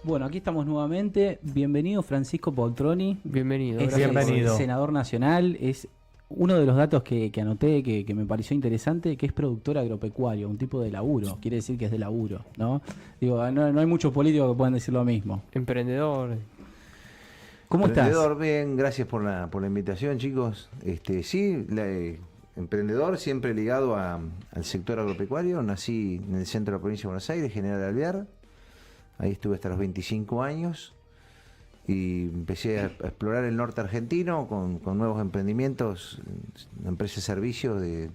Bueno, aquí estamos nuevamente. Bienvenido Francisco Poltroni. Bienvenido. Es Bienvenido. senador nacional. Es uno de los datos que anoté que me pareció interesante, que es productor agropecuario, un tipo de laburo. Quiere decir que es de laburo, ¿no? Digo, no hay muchos políticos que puedan decir lo mismo. Emprendedor. ¿Cómo estás? Emprendedor, bien, gracias por la invitación, chicos. Sí, emprendedor, siempre ligado al sector agropecuario. Nací en el centro de la provincia de Buenos Aires, General Alvear. Ahí estuve hasta los 25 años y empecé a explorar el norte argentino con nuevos emprendimientos, empresas de servicios de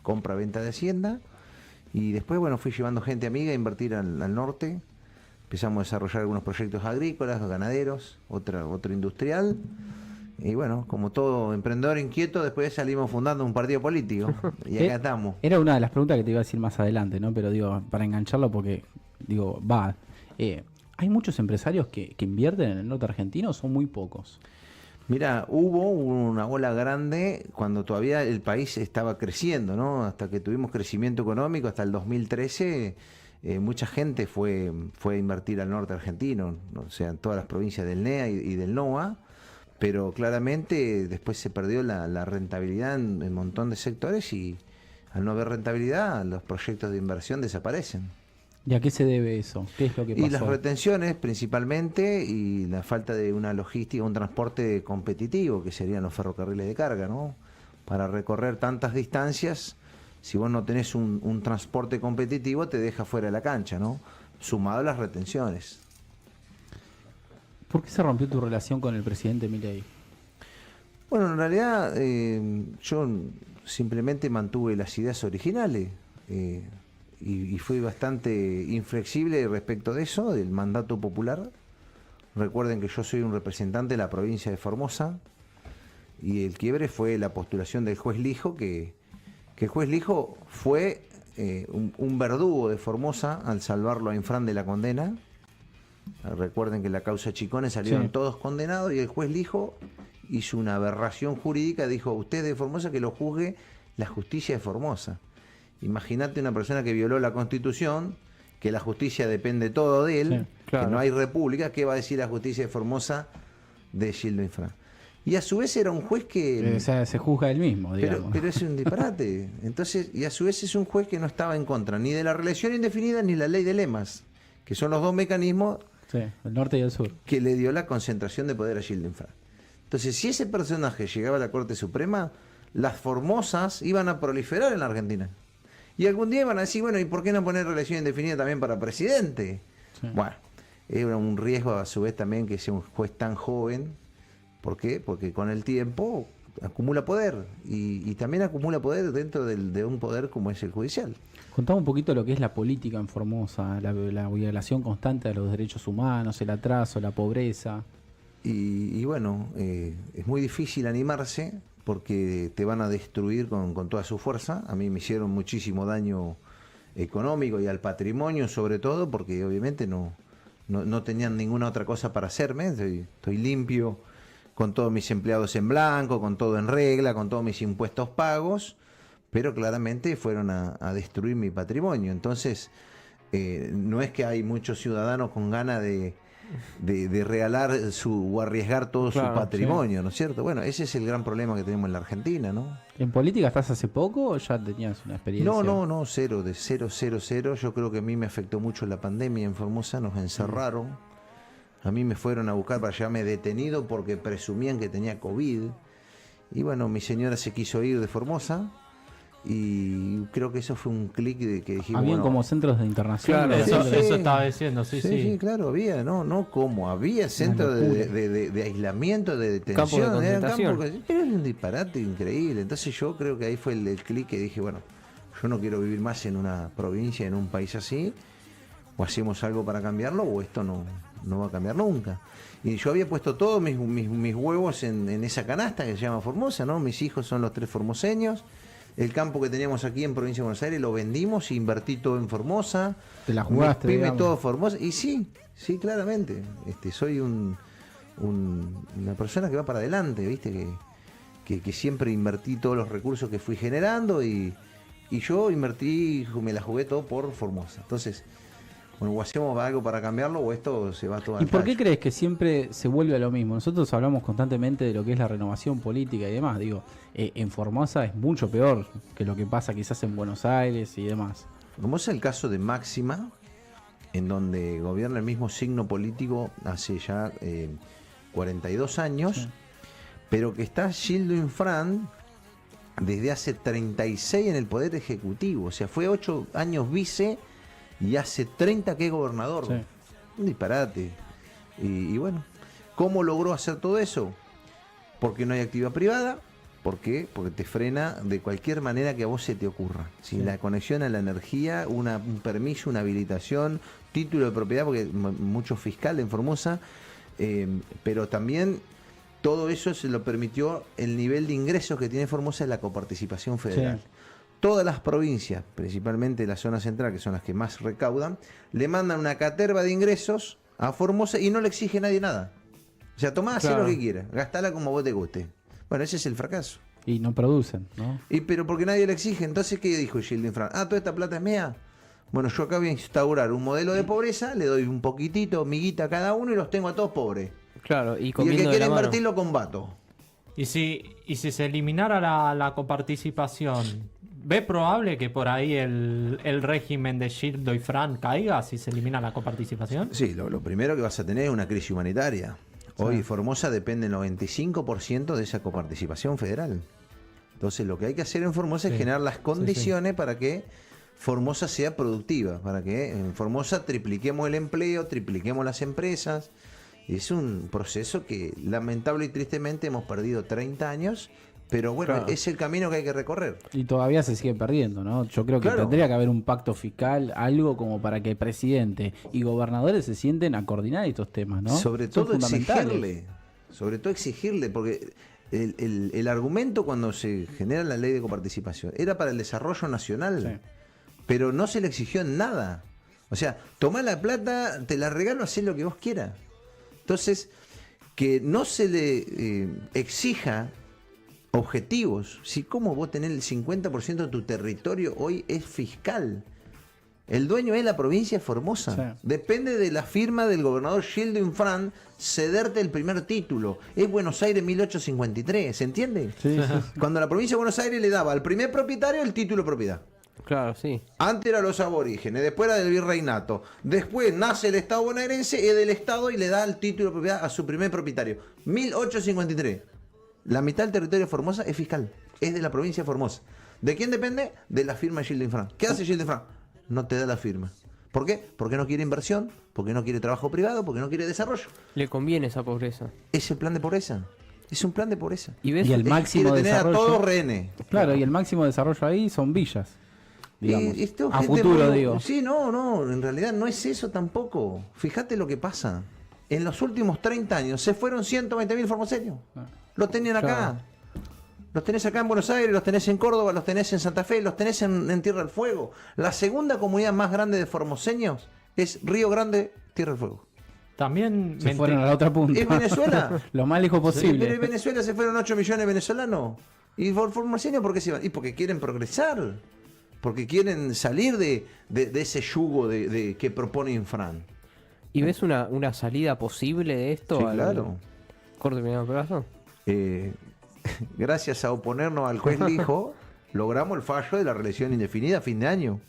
compra-venta de hacienda. Y después, bueno, fui llevando gente amiga a invertir al norte. Empezamos a desarrollar algunos proyectos agrícolas, ganaderos, otro industrial. Y bueno, como todo emprendedor inquieto, después salimos fundando un partido político. Y acá estamos. Era una de las preguntas que te iba a decir más adelante, ¿no? Pero digo, para engancharlo porque, digo, ¿hay muchos empresarios que invierten en el norte argentino o son muy pocos? Mira, hubo una ola grande cuando todavía el país estaba creciendo, ¿no? Hasta que tuvimos crecimiento económico, hasta el 2013, mucha gente fue a invertir al norte argentino, ¿no? O sea, en todas las provincias del NEA y del NOA, pero claramente después se perdió la rentabilidad en un montón de sectores y al no haber rentabilidad, los proyectos de inversión desaparecen. ¿Y a qué se debe eso? ¿Qué es lo que pasó? Y las retenciones principalmente y la falta de una logística, un transporte competitivo, que serían los ferrocarriles de carga, ¿no? Para recorrer tantas distancias, si vos no tenés un transporte competitivo, te deja fuera de la cancha, ¿no? Sumado a las retenciones. ¿Por qué se rompió tu relación con el presidente Milei? Bueno, en realidad yo simplemente mantuve las ideas originales. Y fui bastante inflexible respecto de eso, del mandato popular. Recuerden que yo soy un representante de la provincia de Formosa y el quiebre fue la postulación del juez Lijo, que el juez Lijo fue un verdugo de Formosa al salvarlo a Infran de la condena. Recuerden que en la causa Chicones salieron todos condenados y el juez Lijo hizo una aberración jurídica, dijo: usted de Formosa, que lo juzgue la justicia de Formosa. Imagínate una persona que violó la Constitución, que la justicia depende todo de él, sí, claro, que no hay república. ¿Qué va a decir la justicia de Formosa de Gildo Infran? Y a su vez era un juez que... O sea, se juzga él mismo, digamos. Pero es un disparate. Entonces, y a su vez es un juez que no estaba en contra ni de la reelección indefinida ni la ley de lemas, que son los dos mecanismos, Sí, el norte y el sur, que le dio la concentración de poder a Gildo Infran. Entonces, si ese personaje llegaba a la Corte Suprema, las Formosas iban a proliferar en la Argentina. Y algún día iban a decir, bueno, ¿y por qué no poner reelección indefinida también para presidente? Sí. Bueno, era un riesgo a su vez también que sea un juez tan joven. ¿Por qué? Porque con el tiempo acumula poder. Y también acumula poder dentro de un poder como es el judicial. Contame un poquito lo que es la política en Formosa, la violación constante de los derechos humanos, el atraso, la pobreza. Y bueno, es muy difícil animarse, porque te van a destruir con toda su fuerza. A mí me hicieron muchísimo daño económico y al patrimonio sobre todo, porque obviamente no tenían ninguna otra cosa para hacerme. Estoy limpio, con todos mis empleados en blanco, con todo en regla, con todos mis impuestos pagos, pero claramente fueron a destruir mi patrimonio. Entonces, no es que hay muchos ciudadanos con ganas de regalar o arriesgar todo su patrimonio, sí, ¿no es cierto? Bueno, ese es el gran problema que tenemos en la Argentina, ¿no? ¿En política estás hace poco o ya tenías una experiencia? No, cero. Yo creo que a mí me afectó mucho la pandemia en Formosa, nos encerraron. A mí me fueron a buscar para llevarme detenido porque presumían que tenía COVID. Y bueno, mi señora se quiso ir de Formosa. Y creo que eso fue un clic de que dijimos... Habían como centros de internación. Claro, sí, eso estaba diciendo, sí. Claro, había, había centros de aislamiento, de detención. Campo de concentración. Era un disparate increíble. Entonces yo creo que ahí fue el clic que dije, bueno, yo no quiero vivir más en una provincia, en un país así. O hacemos algo para cambiarlo o esto no va a cambiar nunca. Y yo había puesto todos mis huevos en esa canasta que se llama Formosa, ¿no? Mis hijos son los 3 formoseños. El campo que teníamos aquí en Provincia de Buenos Aires lo vendimos, invertí todo en Formosa. Te la jugaste, digamos. Todo Formosa. Y sí, claramente. Soy una persona que va para adelante, ¿viste? Que siempre invertí todos los recursos que fui generando y yo invertí, me la jugué todo por Formosa. Entonces, Bueno, o hacemos algo para cambiarlo o esto se va todo al ¿Y por qué tallo. crees que siempre se vuelve a lo mismo? Nosotros hablamos constantemente de lo que es la renovación política y demás. Digo, en Formosa es mucho peor que lo que pasa quizás en Buenos Aires y demás. Como es el caso de Máxima, en donde gobierna el mismo signo político hace ya 42 años, Sí. pero que está Gildo Infran desde hace 36 en el Poder Ejecutivo. O sea, fue 8 años vice y hace 30 que es gobernador. Sí. Un disparate. Y bueno, ¿cómo logró hacer todo eso? Porque no hay actividad privada. ¿Por qué? Porque te frena de cualquier manera que a vos se te ocurra. Sin Sí. la conexión a la energía, un permiso, una habilitación, título de propiedad, porque mucho fiscal en Formosa, pero también todo eso se lo permitió el nivel de ingresos que tiene Formosa en la coparticipación federal. Sí. Todas las provincias, principalmente la zona central, que son las que más recaudan, le mandan una caterva de ingresos a Formosa y no le exige nadie nada. O sea, tomá, hacé Claro. lo que quieras, gastala como vos te guste. Bueno, ese es el fracaso. Y no producen, ¿no? Pero porque nadie le exige, entonces, ¿qué dijo Gildo Infran? Toda esta plata es mía. Bueno, yo acá voy a instaurar un modelo de pobreza, le doy un poquitito, miguita a cada uno y los tengo a todos pobres. Claro, y Y el comiendo que de quiera la mano. invertir lo combato. Y si se eliminara la coparticipación, ¿ve probable que por ahí el régimen de Gildo y Fran caiga si se elimina la coparticipación? Sí, lo primero que vas a tener es una crisis humanitaria. Hoy Formosa depende del 95% de esa coparticipación federal. Entonces lo que hay que hacer en Formosa es Sí. generar las condiciones para que Formosa sea productiva, para que en Formosa tripliquemos el empleo, tripliquemos las empresas. Y es un proceso que lamentable y tristemente hemos perdido 30 años, pero bueno, Claro. es el camino que hay que recorrer. Y todavía se sigue perdiendo, ¿no? Yo creo que Claro. tendría que haber un pacto fiscal, algo como para que el presidente y gobernadores se sienten a coordinar estos temas, ¿no? Sobre Son todo fundamentales. exigirle, porque el argumento cuando se genera la ley de coparticipación era para el desarrollo nacional, Sí. pero no se le exigió nada. O sea, tomá la plata, te la regalo, hacé lo que vos quieras. Entonces, que no se le exija objetivos. Si como vos tenés el 50% de tu territorio hoy es fiscal. El dueño es la provincia de Formosa. Sí. Depende de la firma del gobernador Gildo Infran cederte el primer título. Es Buenos Aires 1853, ¿se entiende? Sí, sí. Cuando la provincia de Buenos Aires le daba al primer propietario el título de propiedad. Claro, sí. Antes era los aborígenes, después era del virreinato. Después nace el Estado bonaerense, es del Estado y le da el título de propiedad a su primer propietario. 1853. La mitad del territorio de Formosa es fiscal. Es de la provincia de Formosa. ¿De quién depende? De la firma de Gildo Infran. ¿Qué hace Gildo Infran? No te da la firma. ¿Por qué? Porque no quiere inversión, porque no quiere trabajo privado, porque no quiere desarrollo. Le conviene esa pobreza. Es el plan de pobreza. Es un plan de pobreza. Y ves, Y el Es que máximo quiere tener desarrollo. a todos rehenes. Claro, y el máximo desarrollo ahí son villas. Digamos. Esto, A gente futuro, muy- digo. Sí, no, en realidad no es eso tampoco. Fíjate lo que pasa. En los últimos 30 años se fueron 120.000 formoseños. Los tenían acá. Claro. Los tenés acá en Buenos Aires, los tenés en Córdoba, los tenés en Santa Fe, los tenés en Tierra del Fuego. La segunda comunidad más grande de formoseños es Río Grande, Tierra del Fuego. también Se fueron a la otra punta. ¿Es Venezuela? Lo más lejos Pero posible. en Venezuela se fueron 8 millones de venezolanos. ¿Y formoseños por qué se van? Y porque quieren progresar. Porque quieren salir de ese yugo que propone Infran. ¿Y ves una salida posible de esto? Sí, al claro. corto y mediano plazo? Gracias a oponernos al juez Lijo, logramos el fallo de la reelección indefinida a fin de año.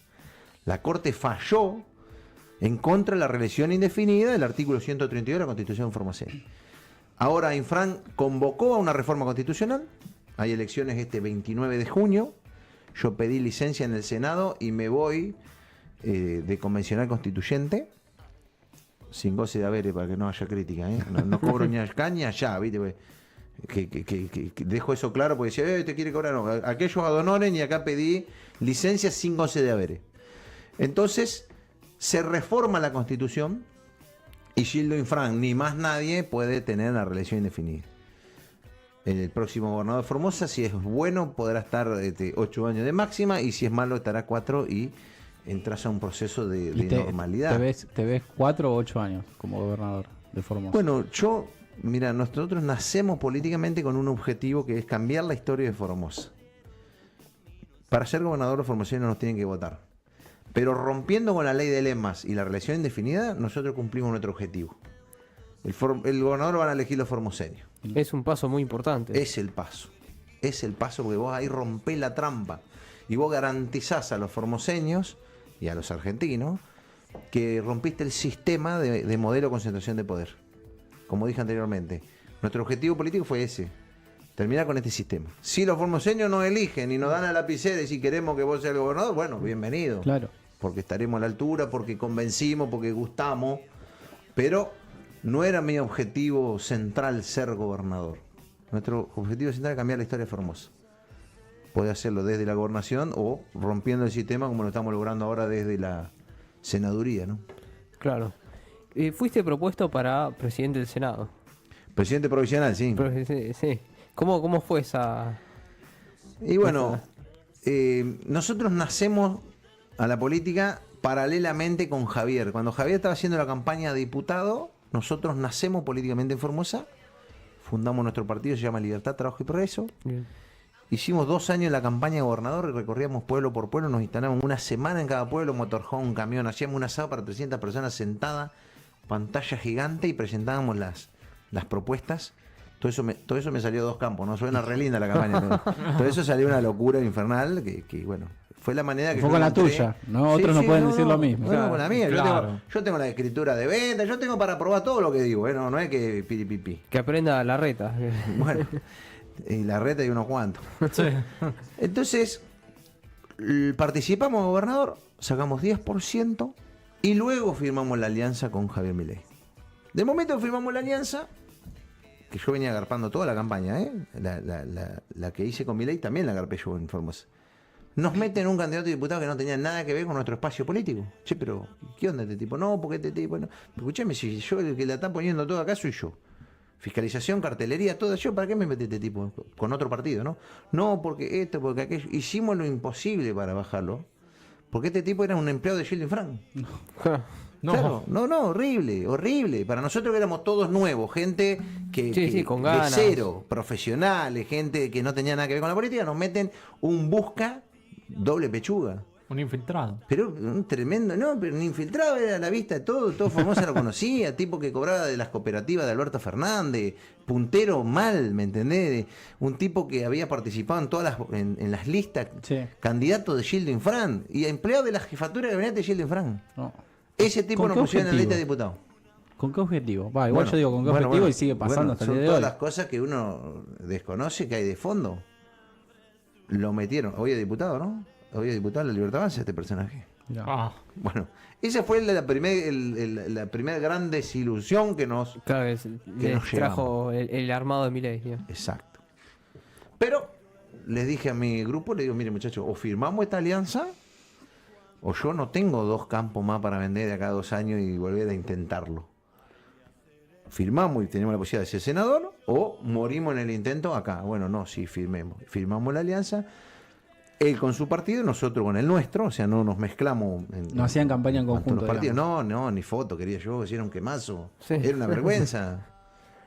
La Corte falló en contra de la reelección indefinida del artículo 132 de la Constitución formoseña. Ahora Infran convocó a una reforma constitucional. Hay elecciones este 29 de junio. Yo pedí licencia en el Senado y me voy de convencional constituyente. Sin goce de haberes, para que no haya crítica, ¿eh? No cobro ni acá ni allá, ¿viste? Pues, que dejo eso claro porque decía, te quiere cobrar. No, aquellos ad honorem y acá pedí licencia sin goce de haberes. Entonces, se reforma la Constitución y Gildo Infran, ni más nadie, puede tener la reelección indefinida. El próximo gobernador de Formosa, si es bueno, podrá estar 8 años de máxima y si es malo, estará 4 y entras a un proceso de Y normalidad. te ves 4 o 8 años como gobernador de Formosa. Bueno, mira, nosotros nacemos políticamente con un objetivo que es cambiar la historia de Formosa. Para ser gobernador, los formoseños nos tienen que votar. Pero rompiendo con la ley de lemas y la reelección indefinida, nosotros cumplimos nuestro objetivo. El gobernador lo van a elegir los formoseños. Es un paso muy importante. Es el paso. Es el paso porque vos ahí rompés la trampa. Y vos garantizás a los formoseños y a los argentinos que rompiste el sistema de modelo de concentración de poder. Como dije anteriormente, nuestro objetivo político fue ese. Terminar con este sistema. Si los formoseños nos eligen y nos dan a la lapicera y si queremos que vos seas el gobernador, bueno, bienvenido. Claro. Porque estaremos a la altura, porque convencimos, porque gustamos. Pero no era mi objetivo central ser gobernador. Nuestro objetivo central es cambiar la historia de Formosa. Puede hacerlo desde la gobernación o rompiendo el sistema como lo estamos logrando ahora desde la senaduría, ¿no? Claro. Fuiste propuesto para presidente del Senado. Presidente provisional, sí. Sí. ¿Cómo fue esa...? Y bueno, nosotros nacemos a la política paralelamente con Javier. Cuando Javier estaba haciendo la campaña de diputado, nosotros nacemos políticamente en Formosa, fundamos nuestro partido, se llama Libertad, Trabajo y Progreso. Bien. Hicimos 2 años la campaña de gobernador y recorríamos pueblo por pueblo, nos instalamos una semana en cada pueblo, motorhome, camión, hacíamos un asado para 300 personas sentadas, pantalla gigante y presentábamos las propuestas. Todo eso me salió 2 campos, ¿no? Suena re linda la campaña. Todo eso salió una locura infernal que bueno, fue la manera que fue con la tuya, ¿no? Otros no pueden decir lo mismo. Bueno, con la mía. Claro. Yo tengo la escritura de venta, yo tengo para probar todo lo que digo, no es que piripipi. Que aprenda la reta. Bueno, y la reta y unos cuantos. Sí. Entonces, participamos de gobernador, sacamos 10% y luego firmamos la alianza con Javier Milei. De momento que firmamos la alianza, que yo venía agarpando toda la campaña, la que hice con Milei también la agarpé yo en Formosa. Nos meten un candidato a diputado que no tenía nada que ver con nuestro espacio político. Che, pero ¿qué onda este tipo? No, porque este tipo no. Escuchame, si yo el que la está poniendo todo acá soy yo. Fiscalización, cartelería, todo yo, ¿para qué me metí este tipo? Con otro partido, ¿no? No, porque esto, porque aquello. Hicimos lo imposible para bajarlo. Porque este tipo era un empleado de Sheldon Frank. No. Claro, no, horrible. Para nosotros que éramos todos nuevos, gente que con de ganas. cero, profesionales, gente que no tenía nada que ver con la política, nos meten un busca doble pechuga. Un infiltrado. Pero un tremendo, pero un infiltrado era a la vista de todo Formosa lo conocía, tipo que cobraba de las cooperativas de Alberto Fernández, puntero mal, ¿me entendés? Un tipo que había participado en todas en las listas, Sí. candidato de Sheldon Frank y empleado de la jefatura de gabinete de Sheldon Frank. No. Ese tipo ¿Con nos qué pusieron en la lista de objetivo? diputados. ¿Con qué objetivo? Igual Bueno, yo digo con qué bueno, objetivo bueno, y sigue pasando hasta el son día de todas hoy. las cosas que uno desconoce que hay de fondo. Lo metieron. Hoy es diputado, ¿no? Hoy es diputado de la Libertad Avanza este personaje. Mirá. Ah, Bueno, esa fue la primera gran desilusión que nos... Claro, que les nos trajo el armado de Milei. Digamos. Exacto. Pero les dije a mi grupo, le digo, mire muchachos, o firmamos esta alianza, o yo no tengo 2 campos más para vender de acá a 2 años y volver a intentarlo. Firmamos y tenemos la posibilidad de ser senador, o morimos en el intento acá. Bueno, no, sí, firmemos. Firmamos la alianza, él con su partido y nosotros con el nuestro, o sea, no nos mezclamos. No hacían campaña en cuanto a conjunto, los partidos. digamos. No, ni foto quería yo, si era un quemazo. Sí. Era una vergüenza.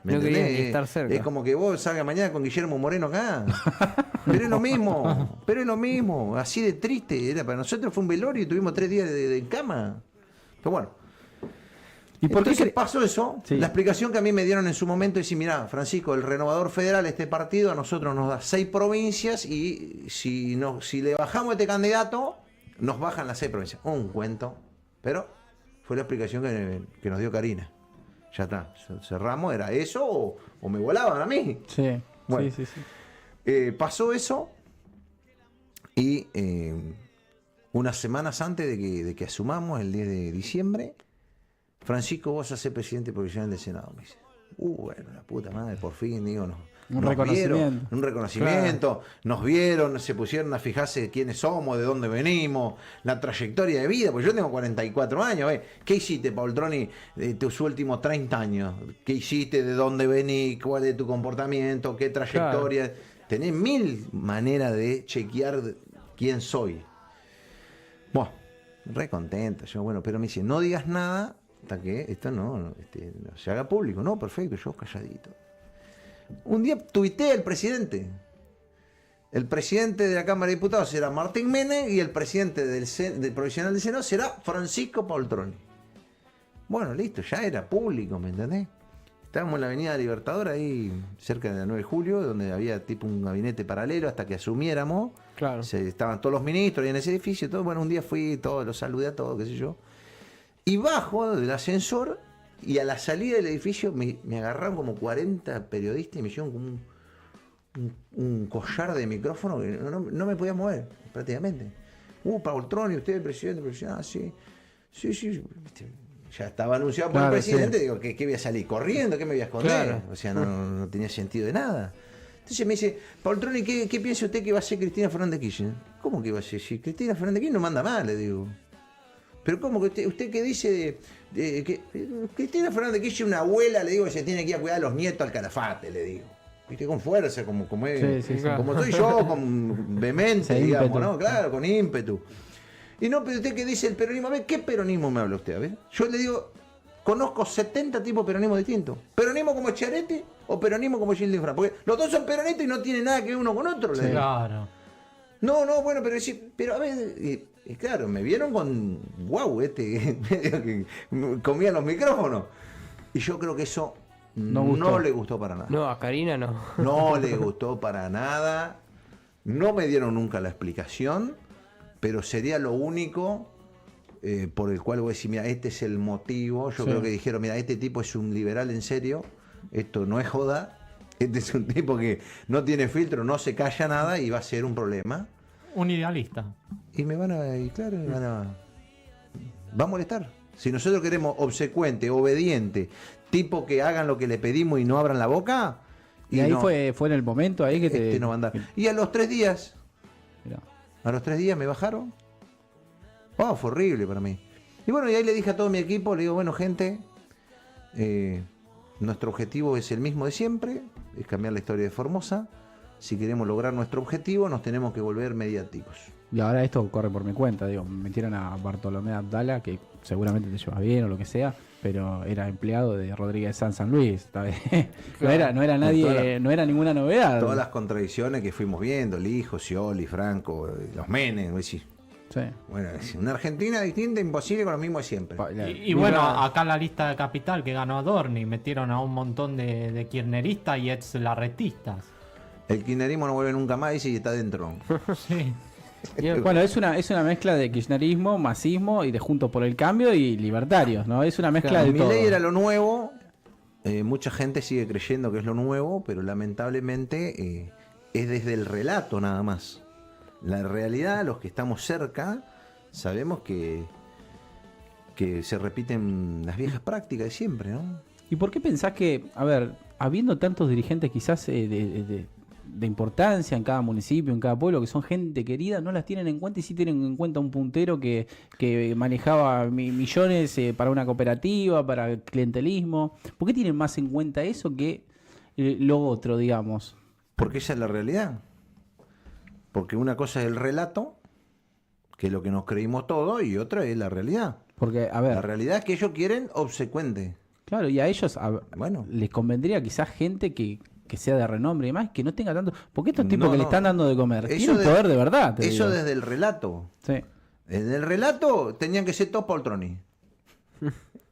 ¿Me No quería entendés? ni estar cerca. Es como que vos salgas mañana con Guillermo Moreno acá. Pero es lo mismo. Así de triste. Era para nosotros fue un velorio y tuvimos 3 días en cama. Pero bueno. ¿Y por qué Entonces pasó eso. Sí. La explicación que a mí me dieron en su momento es decir, mirá, Francisco, el renovador federal, este partido, a nosotros nos da 6 provincias y si le bajamos a este candidato, nos bajan las 6 provincias. Un cuento. Pero fue la explicación que nos dio Karina. Ya está. Cerramos, era eso o me volaban a mí. Sí, Bueno. sí. Pasó eso y unas semanas antes de que asumamos, el 10 de diciembre, Francisco, vos vas a ser presidente provisional del Senado, me dice. Bueno, la puta madre, por fin, digo, Un nos reconocimiento. vieron, un reconocimiento, nos vieron, se pusieron a fijarse quiénes somos, de dónde venimos, la trayectoria de vida, porque yo tengo 44 años, ¿qué hiciste, Paul Troni, de tus últimos 30 años? ¿Qué hiciste, de dónde venís, cuál es tu comportamiento, qué trayectoria? Tenés 1000 maneras de chequear quién soy. Bueno, re contento, yo, bueno, pero me dice, no digas nada hasta que esto no se haga público. No, perfecto, yo calladito. Un día tuiteé al presidente. El presidente de la Cámara de Diputados será Martín Menem y el presidente del Provisional del Senado será Francisco Poltroni. Bueno, listo, ya era público, ¿me entendés? Estábamos en la Avenida Libertador, ahí cerca de la 9 de julio, donde había tipo un gabinete paralelo hasta que asumiéramos. Claro. Estaban todos los ministros ahí en ese edificio. Todo. Bueno, un día fui, todos los saludé a todos, qué sé yo. Y bajo del ascensor y a la salida del edificio me agarraron como 40 periodistas y me hicieron como un collar de micrófono que no me podía mover, prácticamente. Poltroni, usted es el presidente, ah, sí. Sí. Ya estaba anunciado por el presidente, sí. Digo, ¿qué voy a salir? ¿Corriendo? ¿Qué me voy a esconder? Claro. O sea, no tenía sentido de nada. Entonces me dice, Poltroni, ¿qué piensa usted que va a ser Cristina Fernández de Kirchner? ¿Cómo que va a ser? Si Cristina Fernández de Kirchner no manda más, le digo. Pero ¿cómo que usted qué dice que Cristina Fernández de Kirchner, una abuela, le digo, que se tiene que ir a cuidar a los nietos al Calafate, le digo. Viste, con fuerza, como soy yo, con vehemente, digamos, ímpetu. ¿No? Claro, con ímpetu. Y no, pero usted que dice el peronismo, a ver, ¿qué peronismo me habla usted? A ver, yo le digo, conozco 70 tipos de peronismo distintos. ¿Peronismo como Chiaretti o peronismo como Gildo Infran? Porque los dos son peronistas y no tienen nada que ver uno con otro. Sí, claro. No, bueno, pero a ver, y claro, me vieron con, que comía los micrófonos. Y yo creo que eso no le gustó para nada. No, a Karina no. No le gustó para nada. No me dieron nunca la explicación. Pero sería lo único por el cual voy a decir, mira, este es el motivo. Yo creo que dijeron, mira, este tipo es un liberal en serio, esto no es joda, este es un tipo que no tiene filtro, no se calla nada y va a ser un problema. Un idealista. Y va a molestar. Si nosotros queremos obsecuente, obediente, tipo que hagan lo que le pedimos y no abran la boca. Y ahí fue en el momento ahí que no va a andar. Y a los 3 días... Mirá. A los 3 días me bajaron. Fue horrible para mí. Y bueno, y ahí le dije a todo mi equipo, le digo, bueno, gente, nuestro objetivo es el mismo de siempre, es cambiar la historia de Formosa. Si queremos lograr nuestro objetivo, nos tenemos que volver mediáticos. Y ahora esto corre por mi cuenta, digo, me metieron a Bartolomé Abdala, que seguramente te llevas bien o lo que sea, pero era empleado de Rodríguez San Luis, ¿está bien? Claro. No era nadie, no era ninguna novedad. Todas las contradicciones que fuimos viendo, el hijo, Scioli, Franco, los Menem, sí. Bueno, es una Argentina distinta, imposible con lo mismo de siempre. Y bueno, acá en la lista de Capital que ganó Adorni, metieron a un montón de kirchneristas y ex larretistas. El kirchnerismo no vuelve nunca más, dice, y está dentro. Sí. Bueno, es una mezcla de kirchnerismo, masismo y de Juntos por el Cambio y libertarios, ¿no? Es una mezcla de todo. Milei era lo nuevo, mucha gente sigue creyendo que es lo nuevo, pero lamentablemente es desde el relato nada más. La realidad, los que estamos cerca, sabemos que se repiten las viejas prácticas de siempre, ¿no? ¿Y por qué pensás que, a ver, habiendo tantos dirigentes quizás de importancia en cada municipio, en cada pueblo, que son gente querida, no las tienen en cuenta y sí tienen en cuenta un puntero que manejaba millones para una cooperativa, para el clientelismo? ¿Por qué tienen más en cuenta eso que lo otro, digamos? Porque esa es la realidad. Porque una cosa es el relato, que es lo que nos creímos todos, y otra es la realidad. Porque, a ver, la realidad es que ellos quieren obsecuente. Claro, y a ellos les convendría quizás gente que sea de renombre y demás, que no tenga tanto... Porque estos tipos le están dando de comer tienen poder de verdad. Eso desde el relato. Sí. Desde el relato tenían que ser todos Poltroni.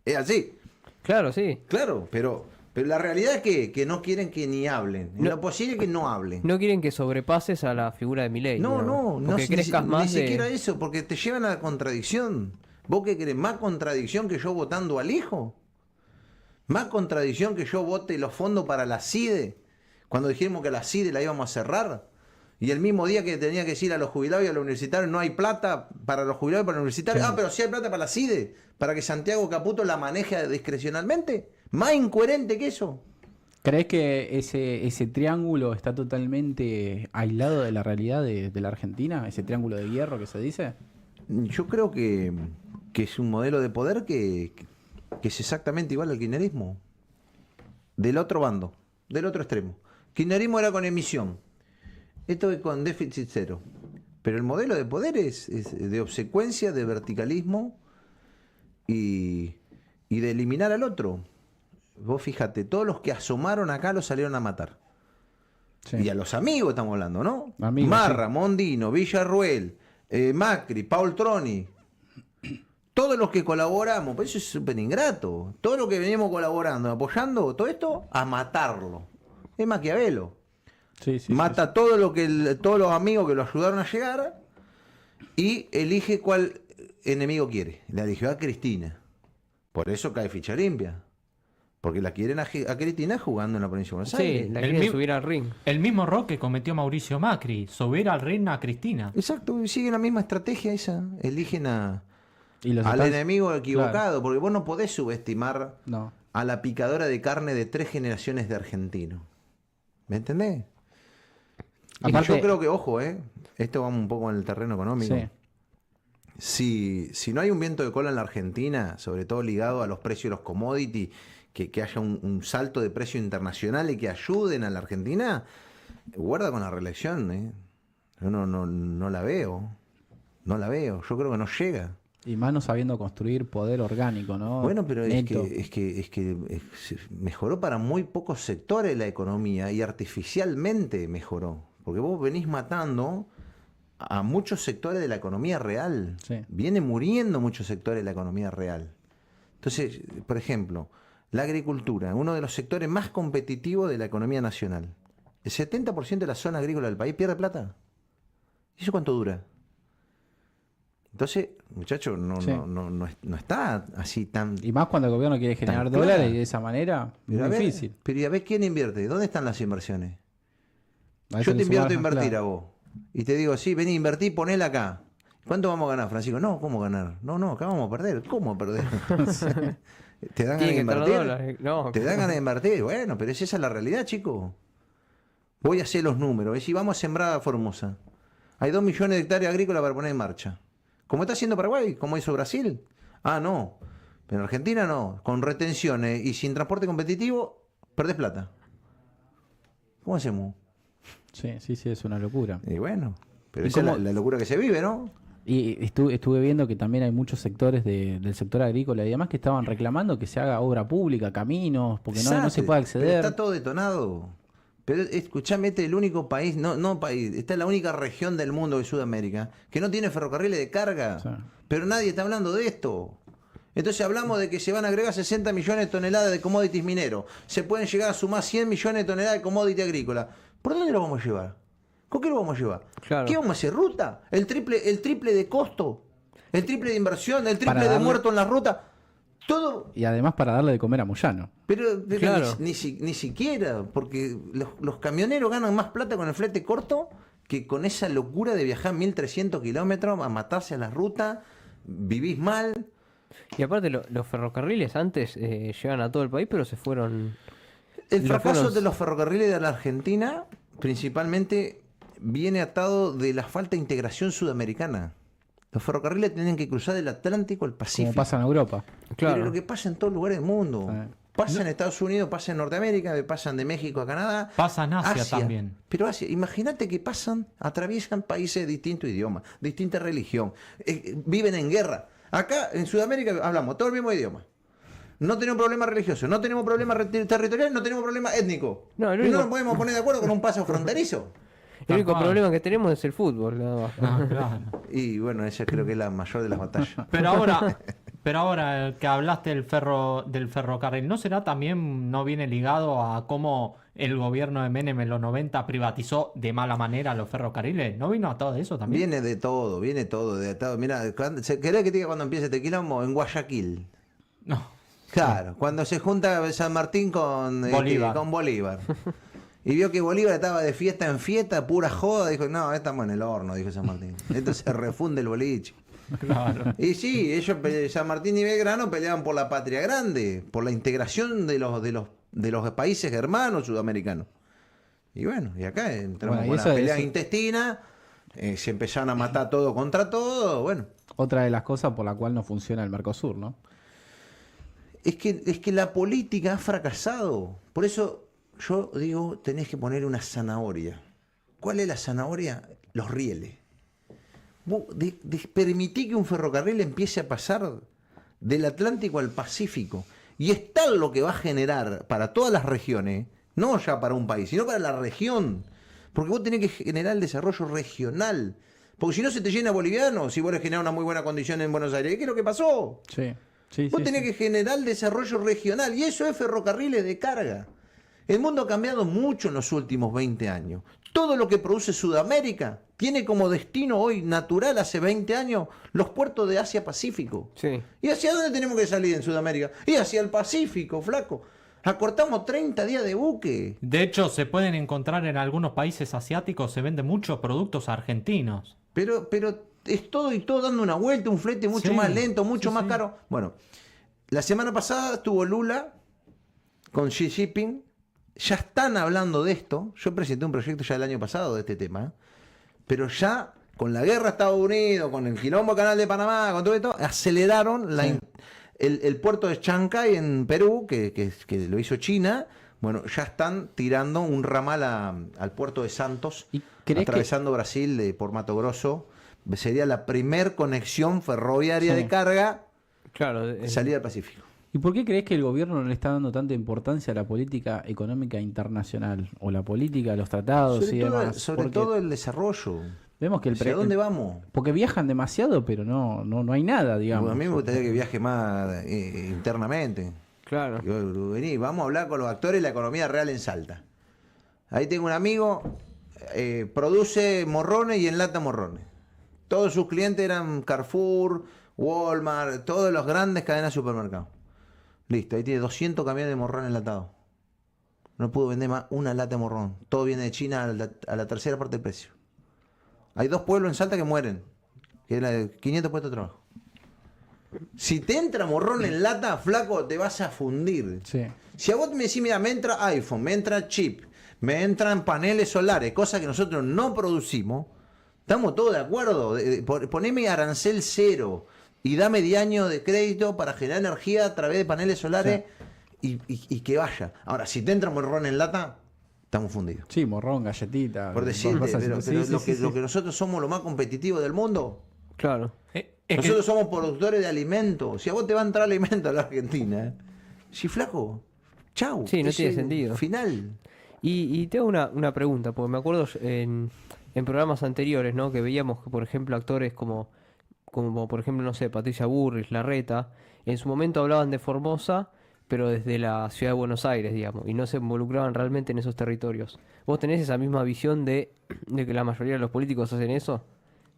Es así. Claro, sí. Claro, pero la realidad es que no quieren que ni hablen. No, lo posible es que no hablen. No quieren que sobrepases a la figura de Milei. No, porque crezcas más ni siquiera eso, porque te llevan a la contradicción. ¿Vos qué querés? ¿Más contradicción que yo votando al hijo? ¿Más contradicción que yo vote los fondos para la CIDE? Cuando dijimos que la CIDE la íbamos a cerrar. Y el mismo día que tenía que decir a los jubilados y a los universitarios, no hay plata para los jubilados y para los universitarios. Sí. Pero sí hay plata para la CIDE, para que Santiago Caputo la maneje discrecionalmente. Más incoherente que eso. ¿Crees que ese triángulo está totalmente aislado de la realidad de la Argentina? ¿Ese triángulo de hierro que se dice? Yo creo que es un modelo de poder que es exactamente igual al kirchnerismo. Del otro bando, del otro extremo. Kirchnerismo era con emisión. Esto es con déficit cero. Pero el modelo de poder es de obsecuencia, de verticalismo y de eliminar al otro. Vos fíjate, todos los que asomaron acá los salieron a matar. Sí. Y a los amigos estamos hablando, ¿no? Amigos, Marra, sí. Mondino, Villarruel, Macri, Paul Troni. Todos los que colaboramos, pues eso es súper ingrato. Todo lo que venimos colaborando, apoyando, todo esto, a matarlo. Es Maquiavelo. Sí, sí, Mata sí, todo lo que todos los amigos que lo ayudaron a llegar y elige cuál enemigo quiere. La eligió a Cristina. Por eso cae ficha limpia. Porque la quieren a Cristina jugando en la provincia de Buenos Sí, Aires. la El quieren mi- subir al ring. El mismo error que cometió Mauricio Macri, subir al ring a Cristina. Exacto, y siguen la misma estrategia esa. Eligen Y los al están- enemigo equivocado, Claro. porque vos no podés subestimar No. a la picadora de carne de 3 generaciones de argentinos. ¿Me entendés? Y Aparte- yo creo que, ojo, esto vamos un poco en el terreno económico. Sí. Si no hay un viento de cola en la Argentina, sobre todo ligado a los precios de los commodities, que haya un salto de precio internacional y que ayuden a la Argentina, guarda con la reelección. Yo no la veo. No la veo. Yo creo que no llega. Y más no sabiendo construir poder orgánico, ¿no? Bueno, pero Neto. es que mejoró para muy pocos sectores la economía y artificialmente mejoró. Porque vos venís matando a muchos sectores de la economía real. Sí. Viene muriendo muchos sectores de la economía real. Entonces, por ejemplo, la agricultura, uno de los sectores más competitivos de la economía nacional. El 70% de la zona agrícola del país pierde plata. ¿Y eso cuánto dura? Entonces, muchachos, Sí. no está así tan... Y más cuando el gobierno quiere generar Tan dólares clara. y de esa manera, Pero muy a ver, difícil. pero ¿y a ver quién invierte? ¿Dónde están las inversiones? A Yo eso te le invierto a sumás, invertir claro. a vos. Y te digo, sí, vení, invertí, ponela acá. ¿Cuánto vamos a ganar, Francisco? No, ¿cómo ganar? No, acá vamos a perder. ¿Cómo a perder? ¿Te dan ganas de Tiene que estar los invertir? dólares. No, ¿Te dan ganas de invertir? Bueno, pero es esa la realidad, chico. Voy a hacer los números. Es decir, vamos a sembrar a Formosa. Hay 2 millones de hectáreas agrícolas para poner en marcha. ¿Cómo está haciendo Paraguay? ¿Cómo hizo Brasil? Ah, no. Pero en Argentina no. Con retenciones y sin transporte competitivo, perdés plata. ¿Cómo hacemos? Sí, es una locura. Y bueno, pero ¿Y esa es cómo- la locura que se vive, ¿no? Y estuve viendo que también hay muchos sectores del sector agrícola y demás que estaban reclamando que se haga obra pública, caminos, porque no se Exacto, puede pero acceder. está todo detonado. Pero escuchame, este es el único país, no país, esta es la única región del mundo de Sudamérica que no tiene ferrocarriles de carga. Sí. Pero nadie está hablando de esto. Entonces hablamos de que se van a agregar 60 millones de toneladas de commodities mineros. Se pueden llegar a sumar 100 millones de toneladas de commodity agrícola. ¿Por dónde lo vamos a llevar? ¿Con qué lo vamos a llevar? Claro. ¿Qué vamos a hacer? ¿Ruta? ¿El triple de costo? ¿El triple de inversión? ¿El triple Para de darle- muerto en la ruta? Todo. Y además para darle de comer a Moyano. Pero Claro. ni siquiera, porque los camioneros ganan más plata con el flete corto que con esa locura de viajar 1300 kilómetros a matarse a la ruta, vivís mal. Y aparte los ferrocarriles antes llegan a todo el país, pero se fueron... El Lo fracaso fueron- de los ferrocarriles de la Argentina principalmente viene atado de la falta de integración sudamericana. Los ferrocarriles tienen que cruzar del Atlántico al Como Pacífico. pasa en Europa. Pero Claro. lo que pasa en todos lugares del mundo. Sí. Pasa en Estados Unidos, pasa en Norteamérica, pasan de México a Canadá. Pasa en Asia también. Pero Asia, imagínate que atraviesan países de distinto idioma, distinta religión, viven en guerra. Acá en Sudamérica hablamos todo el mismo idioma. No tenemos problema religioso, no tenemos problema territorial, no tenemos problema étnico. No, el y único- no nos podemos poner de acuerdo con un paso fronterizo. El único cual. problema que tenemos es el fútbol, nada más. Ah, claro. Y bueno, esa creo que es la mayor de las batallas. Pero ahora que hablaste del ferrocarril, ¿no será también, no viene ligado a cómo el gobierno de Menem en los 90 privatizó de mala manera los ferrocarriles? ¿No vino a todo eso también? Viene de todo, de todo. Mira, ¿querés que te diga cuando empieza este quilombo? En Guayaquil. No. Claro, cuando se junta San Martín con Bolívar. con Bolívar. Y vio que Bolívar estaba de fiesta en fiesta, pura joda. Dijo, no, estamos en el horno, dijo San Martín. Entonces se refunde el boliche. Claro. Y sí, ellos, San Martín y Belgrano, peleaban por la patria grande, por la integración de los países hermanos sudamericanos. Y bueno, y acá entramos Bueno, y con eso- las peleas eso- intestinas, se empezaron a matar todo contra todo, bueno. Otra de las cosas por la cual no funciona el Mercosur, ¿no? Es que la política ha fracasado. Por eso yo digo, tenés que poner una zanahoria. ¿Cuál es la zanahoria? Los rieles. Vos permití que un ferrocarril empiece a pasar del Atlántico al Pacífico. Y es tal lo que va a generar para todas las regiones, No ya para un país, sino para la región. Porque vos tenés que generar el desarrollo regional. Porque si no se te llena boliviano, si vos le generás una muy buena condición en Buenos Aires. ¿Qué es lo que pasó? Sí. Sí, Vos sí, tenés sí. que generar desarrollo regional. Y eso es ferrocarriles de carga. El mundo ha cambiado mucho en los últimos 20 años. Todo lo que produce Sudamérica tiene como destino hoy natural, hace 20 años, los puertos de Asia-Pacífico. Sí. ¿Y hacia dónde tenemos que salir en Sudamérica? Y hacia el Pacífico, flaco. Acortamos 30 días de buque. De hecho, se pueden encontrar en algunos países asiáticos, se venden muchos productos argentinos. Pero es todo y todo dando una vuelta, un flete mucho Sí, más lento, mucho sí, más sí. caro. Bueno, la semana pasada estuvo Lula con Xi Jinping. Ya están hablando de esto. Yo presenté un proyecto ya el año pasado de este tema. Pero ya con la guerra de Estados Unidos, con el quilombo Canal de Panamá, con todo esto, aceleraron el puerto de Chancay en Perú, que lo hizo China. Bueno, ya están tirando un ramal al puerto de Santos, ¿Y crees que- atravesando Brasil por Mato Grosso. Sería la primer conexión ferroviaria Sí. de carga Claro. salida del Pacífico. ¿Y por qué crees que el gobierno no le está dando tanta importancia a la política económica internacional? O la política, los tratados y demás. Sobre Porque todo el desarrollo. vemos que el ¿Hacia dónde vamos? Porque viajan demasiado, pero no hay nada, digamos. A mí me gustaría que viaje más internamente. Claro. Vení, vamos a hablar con los actores de la economía real en Salta. Ahí tengo un amigo, produce morrones y enlata morrones. Todos sus clientes eran Carrefour, Walmart, todas las grandes cadenas de supermercados. Listo, ahí tiene 200 camiones de morrón enlatado. No pudo vender más una lata de morrón. Todo viene de China a la tercera parte del precio. Hay 2 pueblos en Salta que mueren, que es 500 puestos de trabajo. Si te entra morrón en lata, flaco, te vas a fundir. Sí. Si a vos me decís, mira, me entra iPhone, me entra chip, me entran paneles solares, cosas que nosotros no producimos, estamos todos de acuerdo. Poneme arancel cero y dame 10 años de crédito para generar energía a través de paneles solares y que vaya. Ahora, si te entra morrón en lata, estamos fundidos. Sí, morrón, galletita. Por decirte, cosas pero, así. pero Sí, lo, sí, que, sí, lo sí. que nosotros somos lo más competitivos del mundo. Claro. Es que- Nosotros somos productores de alimentos. Si a vos te va a entrar alimento a la Argentina, si flaco, chau. Sí, no Es tiene el sentido. Final. Y tengo una pregunta, porque me acuerdo en programas anteriores, ¿no? Que veíamos que, por ejemplo, actores como por ejemplo, no sé, Patricia Burris, Larreta, en su momento hablaban de Formosa, pero desde la ciudad de Buenos Aires, digamos, y no se involucraban realmente en esos territorios. ¿Vos tenés esa misma visión de que la mayoría de los políticos hacen eso?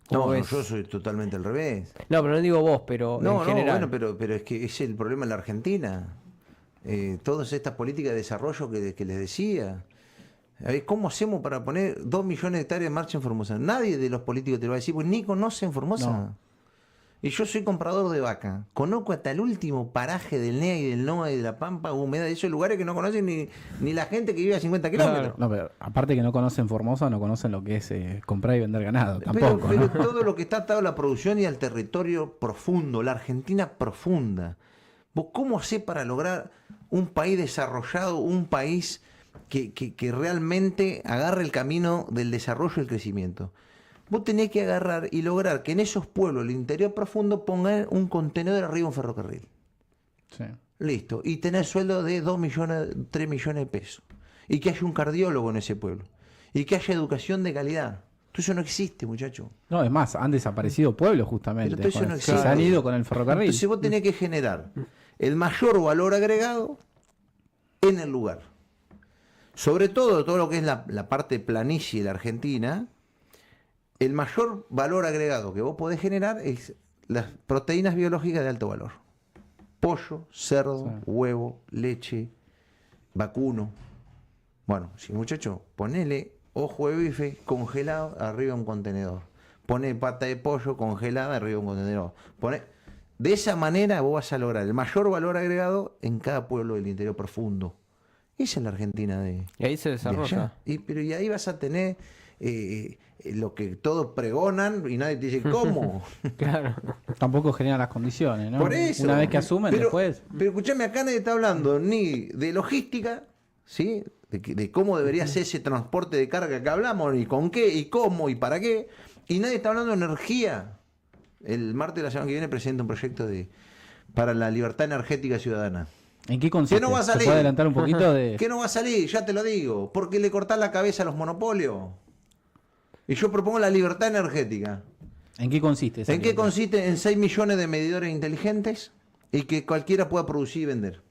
¿Cómo No, ves? yo soy totalmente al revés. No, pero no digo vos, pero No, en general. bueno, pero es que es el problema en la Argentina. Todas estas políticas de desarrollo que les decía. A ver, ¿cómo hacemos para poner 2 millones de hectáreas en marcha en Formosa? Nadie de los políticos te lo va a decir, porque ni conocen Formosa. No. Y yo soy comprador de vaca. Conozco hasta el último paraje del NEA y del NOA y de la Pampa húmeda, de esos lugares que no conocen ni la gente que vive a 50 kilómetros. No, pero aparte que no conocen Formosa, no conocen lo que es comprar y vender ganado. Pero, Tampoco. pero ¿no? todo lo que está atado a la producción y al territorio profundo, la Argentina profunda. ¿Vos cómo hacés para lograr un país desarrollado, un país que realmente agarre el camino del desarrollo y el crecimiento? Vos tenés que agarrar y lograr que en esos pueblos, el interior profundo, pongan un contenedor arriba un ferrocarril. Sí. Listo. Y tener sueldo de 2 millones, 3 millones de pesos. Y que haya un cardiólogo en ese pueblo. Y que haya educación de calidad. Todo eso no existe, muchacho. No, es más, han desaparecido pueblos justamente. Pero todo eso no Se existe. han ido con el ferrocarril. Entonces vos tenés que generar el mayor valor agregado en el lugar. Sobre todo lo que es la parte planicie de la Argentina, el mayor valor agregado que vos podés generar es las proteínas biológicas de alto valor. Pollo, cerdo, Sí. huevo, leche, vacuno. Bueno, si muchacho, ponele ojo de bife congelado arriba de un contenedor. Pone pata de pollo congelada arriba de un contenedor. De esa manera vos vas a lograr el mayor valor agregado en cada pueblo del interior profundo. Esa es la Argentina de Y ahí se de desarrolla. allá. Pero ahí vas a tener lo que todos pregonan y nadie te dice cómo. Claro. Tampoco generan las condiciones, ¿no? Por eso. Una vez que asumen, Pero- después. Pero escúchame, acá nadie está hablando ni de logística, ¿sí? De cómo debería ser ese transporte de carga que hablamos, y con qué, y cómo, y para qué. Y nadie está hablando de energía. El martes de la semana que viene presenta un proyecto para la libertad energética ciudadana. ¿En qué consiste? ¿Qué no va a ¿Se salir? puede adelantar un poquito de...? ¿Qué no va a salir? Ya te lo digo. Porque le cortás la cabeza a los monopolios. Y yo propongo la libertad energética. ¿En qué consiste esa ¿En qué libertad? consiste? En 6 millones de medidores inteligentes y que cualquiera pueda producir y vender.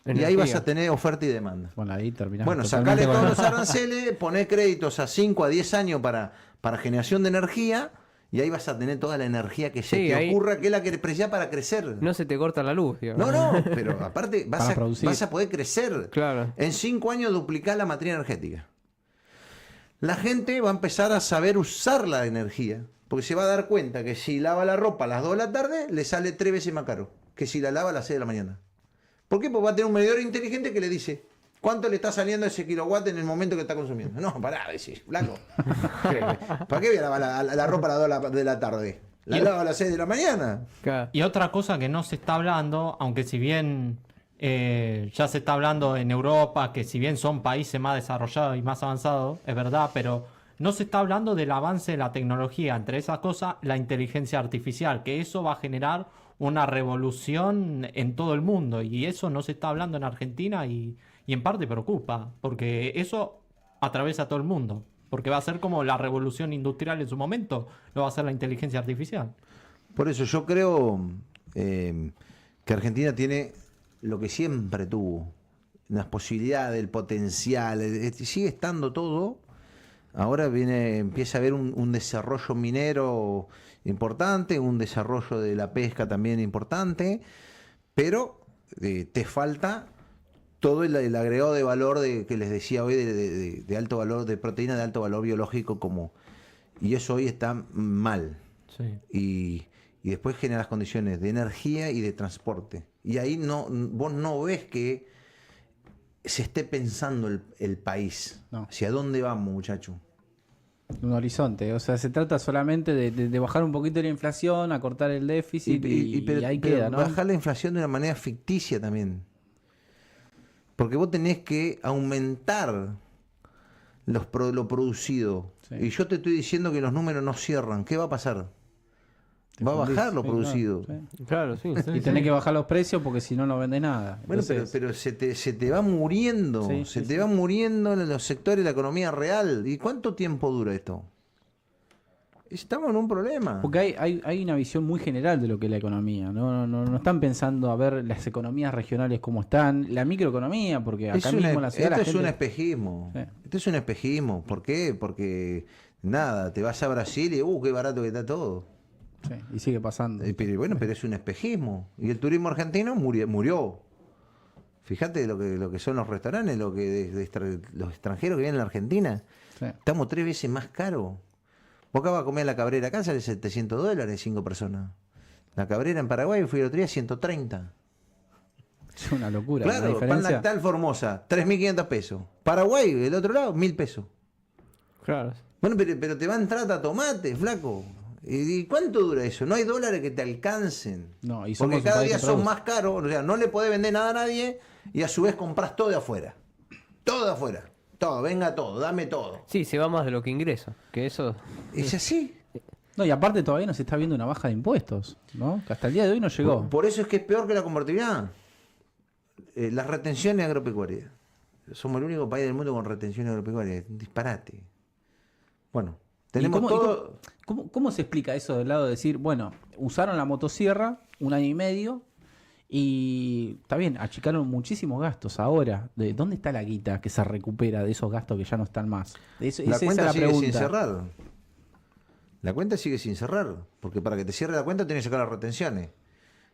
Y ahí Energía. vas a tener oferta y demanda. Bueno, ahí terminamos. Bueno, totalmente sacale con- todos los aranceles, poné créditos a 5 a 10 años para generación de energía y ahí vas a tener toda la energía que se Sí, te ahí- ocurra, que es la que precisás para crecer. No se te corta la luz, digamos. No, pero aparte vas Para a, producir. vas a poder crecer. Claro. En 5 años duplicás la matriz energética. La gente va a empezar a saber usar la energía, porque se va a dar cuenta que si lava la ropa a las 2 de la tarde, le sale 3 veces más caro que si la lava a las 6 de la mañana. ¿Por qué? Porque va a tener un medidor inteligente que le dice cuánto le está saliendo ese kilowatt en el momento que está consumiendo. No, pará, decís, blanco. ¿Para qué voy a lavar la ropa a las 2 de la tarde? La lavo a las 6 de la mañana. Claro. Y otra cosa que no se está hablando, aunque si bien ya se está hablando en Europa, que si bien son países más desarrollados y más avanzados, es verdad, pero no se está hablando del avance de la tecnología. Entre esas cosas, la inteligencia artificial, que eso va a generar una revolución en todo el mundo. Y eso no se está hablando en Argentina y en parte preocupa, porque eso atraviesa a todo el mundo. Porque va a ser como la revolución industrial en su momento, lo va a ser la inteligencia artificial. Por eso yo creo que Argentina tiene lo que siempre tuvo, las posibilidades, el potencial, sigue estando todo. Ahora empieza a haber un desarrollo minero importante, un desarrollo de la pesca también importante, pero te falta todo el agregado de valor que les decía hoy de alto valor, de proteína de alto valor biológico, y eso hoy está mal. Sí. Y después genera las condiciones de energía y de transporte. Y ahí vos no ves que se esté pensando el país. No. ¿Hacia dónde vamos, muchacho? Un horizonte. O sea, se trata solamente de bajar un poquito la inflación, acortar el déficit y ahí queda, ¿no? Bajar la inflación de una manera ficticia también. Porque vos tenés que aumentar lo producido. Sí. Y yo te estoy diciendo que los números no cierran. ¿Qué va a pasar? Te Va a fundís. bajar lo Sí, producido. claro, sí. Claro, sí. Y tenés que bajar los precios porque si no, no vendés nada. Bueno, Entonces, pero se te va muriendo, Sí, se sí, te sí. va muriendo en los sectores de la economía real. ¿Y cuánto tiempo dura esto? Estamos en un problema. Porque hay una visión muy general de lo que es la economía. No están pensando a ver las economías regionales cómo están, la microeconomía, porque acá mismo en la ciudad la esto es un gente... espejismo. Sí. Esto es un espejismo. ¿Por qué? Porque nada, te vas a Brasil y qué barato que está todo. Sí, y sigue pasando. Pero bueno, pero es un espejismo. Y el turismo argentino murió. Fíjate lo que son los restaurantes, los extranjeros que vienen a la Argentina. Sí. Estamos 3 veces más caros. Vos acá vas a comer la Cabrera acá, sale $700, 5 personas. La Cabrera en Paraguay fui el otro día 130. Es una locura. La Claro, pan diferencia... lactal Formosa, 3.500 pesos. Paraguay, del otro lado, 1.000 pesos. Claro. Bueno, pero te va a entrar a tomate, flaco. ¿Y cuánto dura eso? No hay dólares que te alcancen. No, y somos porque un cada país día que son produce. más caros. O sea, no le podés vender nada a nadie y a su vez compras todo de afuera. Todo de afuera. Todo, venga todo, dame todo. Sí, se va más de lo que ingresa. Que eso. Es así. No, y aparte todavía no se está viendo una baja de impuestos, ¿no? Que hasta el día de hoy no llegó. Por eso es que es peor que la convertibilidad. Las retenciones agropecuarias. Somos el único país del mundo con retenciones agropecuarias. Un disparate. Bueno, tenemos ¿Y todo. cómo se explica eso del lado de decir, bueno, usaron la motosierra 1 año y medio y está bien, achicaron muchísimos gastos ahora? ¿De dónde está la guita que se recupera de esos gastos que ya no están más? La esa cuenta es la sigue pregunta. sin cerrar. La cuenta sigue sin cerrar. Porque para que te cierre la cuenta tenés que sacar las retenciones.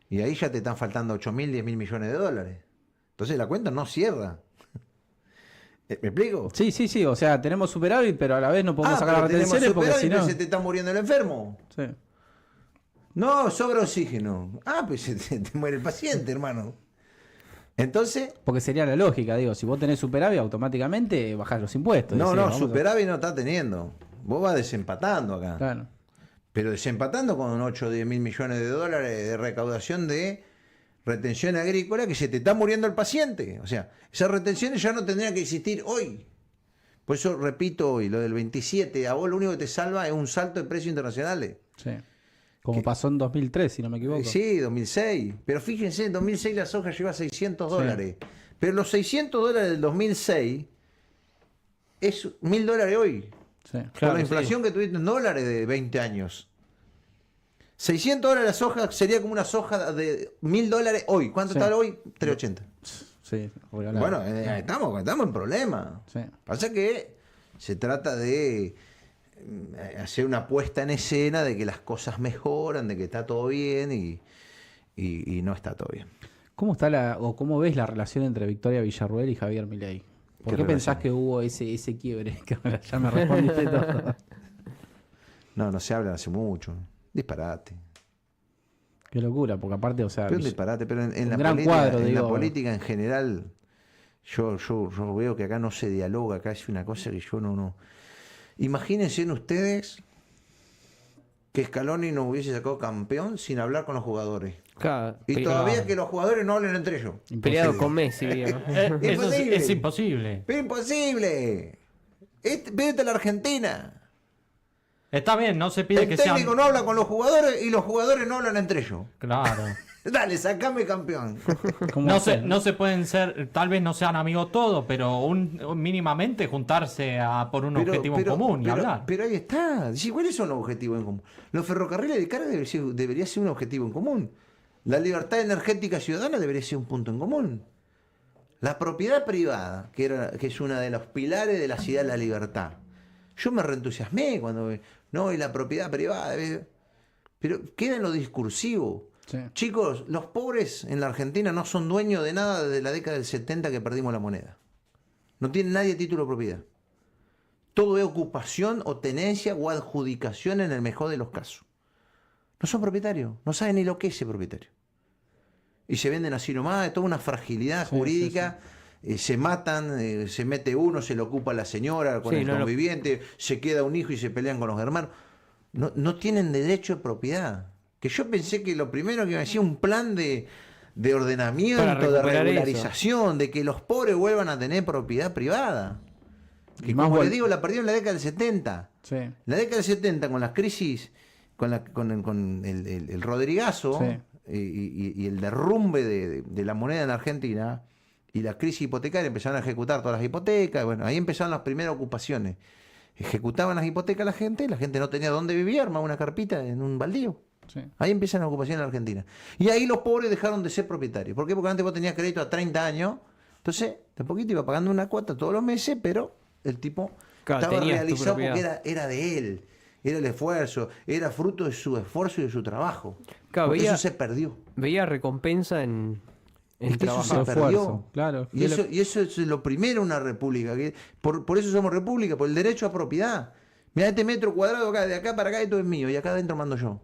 Y ahí ya te están faltando 8.000, 10.000 millones de dólares. Entonces la cuenta no cierra. ¿Me explico? Sí, o sea, tenemos superávit, pero a la vez no podemos sacar pero las tenemos retenciones porque si superávit, no... pero se te está muriendo el enfermo. Sí. No, sobra oxígeno. Pues se te muere el paciente, hermano. Entonces, Porque sería la lógica, digo, si vos tenés superávit, automáticamente bajás los impuestos. no, Decís, no, vamos a- superávit no está teniendo. Vos vas desempatando acá. Claro. Pero desempatando con 8 o 10 mil millones de dólares de recaudación de retención agrícola que se te está muriendo el paciente. O sea, esas retenciones ya no tendrían que existir hoy. Por eso repito hoy, lo del 27, a vos lo único que te salva es un salto de precios internacionales. Sí. Como pasó en 2003, si no me equivoco. Sí, 2006. Pero fíjense, en 2006 la soja llegó a $600. Pero los $600 del 2006 es $1.000 hoy. Sí. Con Claro, la inflación que tuviste en dólares de 20 años. $600 la soja sería como una soja de $1.000 hoy. ¿Cuánto Sí. está hoy? 380. Sí, regalado. Bueno, estamos en problema. Sí. Pasa que se trata de hacer una puesta en escena de que las cosas mejoran, de que está todo bien y no está todo bien. ¿Cómo está o cómo ves la relación entre Victoria Villarruel y Javier Milei? ¿Por qué pensás que hubo ese quiebre? Que ahora ya me respondiste todo. No se habla hace mucho. Disparate. Qué locura, porque aparte, o sea, Pero un disparate, pero en un la gran política, cuadro, en la digo. política en general, yo veo que acá no se dialoga, acá es una cosa que yo no. Imagínense ustedes que Scaloni nos hubiese sacado campeón sin hablar con los jugadores. Claro, Y todavía que los jugadores no hablen entre ellos. peleado con Messi, digamos. Eso Imposible. es imposible. ¡Pero imposible! Vete a la Argentina. Está bien, no se pide El que sean... técnico no habla con los jugadores y los jugadores no hablan entre ellos. Claro. Dale, sacame campeón. ¿cómo No hacer? no se pueden ser, tal vez no sean amigos todos, pero mínimamente juntarse por un objetivo en común y hablar. Pero ahí está. Sí, ¿cuáles son los objetivos en común? Los ferrocarriles de carga debería ser un objetivo en común. La libertad energética ciudadana debería ser un punto en común. La propiedad privada, que es uno de los pilares de la ciudad de la libertad. Yo me reentusiasmé cuando... No, y la propiedad privada... Pero queda en lo discursivo. Sí. Chicos, los pobres en la Argentina no son dueños de nada desde la década del 70 que perdimos la moneda. No tiene nadie título de propiedad. Todo es ocupación o tenencia o adjudicación en el mejor de los casos. No son propietarios, no saben ni lo que es ser propietario. Y se venden así nomás, es toda una fragilidad Sí, jurídica. Se matan, se mete uno, se lo ocupa la señora con Sí, el no lo- conviviente, se queda un hijo y se pelean con los hermanos. No tienen derecho de propiedad. Que yo pensé que lo primero que me hacía un plan de ordenamiento, Para de recuperar regularización, de que los pobres vuelvan a tener propiedad privada. Que Y más como vol- les digo, la perdieron en la década del 70. Sí. En la década del 70, con las crisis, con el Rodrigazo Sí. y el derrumbe de la moneda en Argentina y la crisis hipotecaria, empezaron a ejecutar todas las hipotecas. Bueno, ahí empezaron las primeras ocupaciones. Ejecutaban las hipotecas la gente no tenía dónde vivir, armaba una carpita en un baldío. Sí. Ahí empiezan las ocupaciones en Argentina. Y ahí los pobres dejaron de ser propietarios. ¿Por qué? Porque antes vos tenías crédito a 30 años, entonces de poquito iba pagando una cuota todos los meses, pero el tipo Claro, estaba tenías tu realizado propiedad. porque era de él, era el esfuerzo, era fruto de su esfuerzo y de su trabajo. Claro, Porque veía- eso se perdió. Veía recompensa en Es que eso trabajar. se Esfuerzo, perdió. claro. Y eso es lo primero en una república. Por eso somos república, por el derecho a propiedad. Mirá este metro cuadrado acá, de acá para acá, esto es mío, y acá adentro mando yo.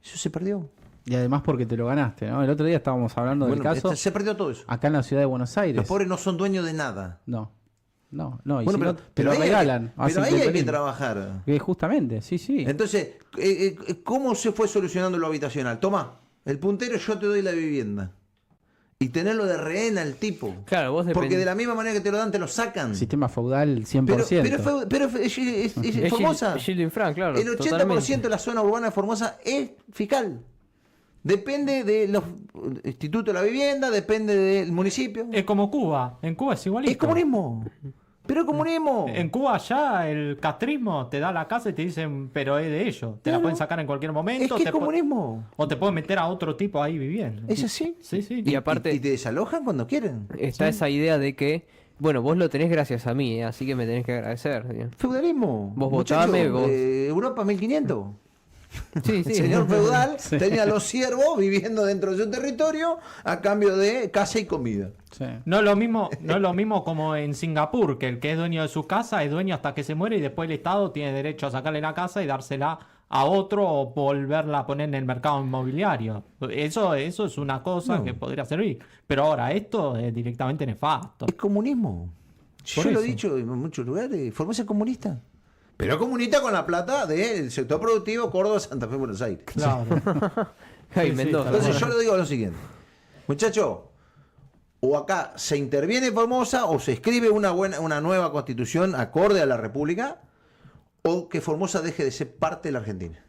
Eso se perdió. Y además porque te lo ganaste, ¿no? El otro día estábamos hablando del Bueno, caso se perdió todo eso. acá en la ciudad de Buenos Aires. Los pobres no son dueños de nada. No. Y Bueno, si no, te lo ahí hay que- regalan. pero hacen ahí hay que culturismo. trabajar. Justamente, sí. Entonces, ¿cómo se fue solucionando lo habitacional? Toma, el puntero, yo te doy la vivienda. Y tenerlo de rehén al tipo. Claro, vos Porque depend- de la misma manera que te lo dan, te lo sacan. Sistema feudal 100%. Es Formosa. Es Gilles Frank, claro. El 80% totalmente. de la zona urbana de Formosa es fiscal. Depende de los institutos de la vivienda, depende del municipio. Es como Cuba. En Cuba es igualito. Es comunismo. Pero es comunismo. En Cuba ya el castrismo te da la casa y te dicen, pero es de ellos. Te la Claro. pueden sacar en cualquier Es momento. que es te pu- comunismo. O te pueden meter a otro tipo ahí viviendo. Es así. Sí, sí. Y aparte Y te desalojan cuando quieren. está esa idea de que, bueno, vos lo tenés gracias a mí, así que me tenés que agradecer. digamos. Feudalismo. Vos Muchacho, votame, vos. Europa 1500. Sí, El sí. señor feudal tenía a los siervos viviendo dentro de su territorio a cambio de casa y comida. Sí. No es lo mismo como en Singapur, que el que es dueño de su casa es dueño hasta que se muere y después el Estado tiene derecho a sacarle la casa y dársela a otro o volverla a poner en el mercado inmobiliario. Eso es una cosa No. que podría servir. Pero ahora esto es directamente nefasto. Es comunismo. Yo Por lo he eso. dicho en muchos lugares. Formosa es comunista. Pero comunista con la plata del sector productivo Córdoba, Santa Fe, Buenos Aires. Claro. Ay, Sí, sí, Mendoza. Entonces yo le digo lo siguiente. Muchacho, o acá se interviene Formosa o se escribe una nueva constitución acorde a la República o que Formosa deje de ser parte de la Argentina.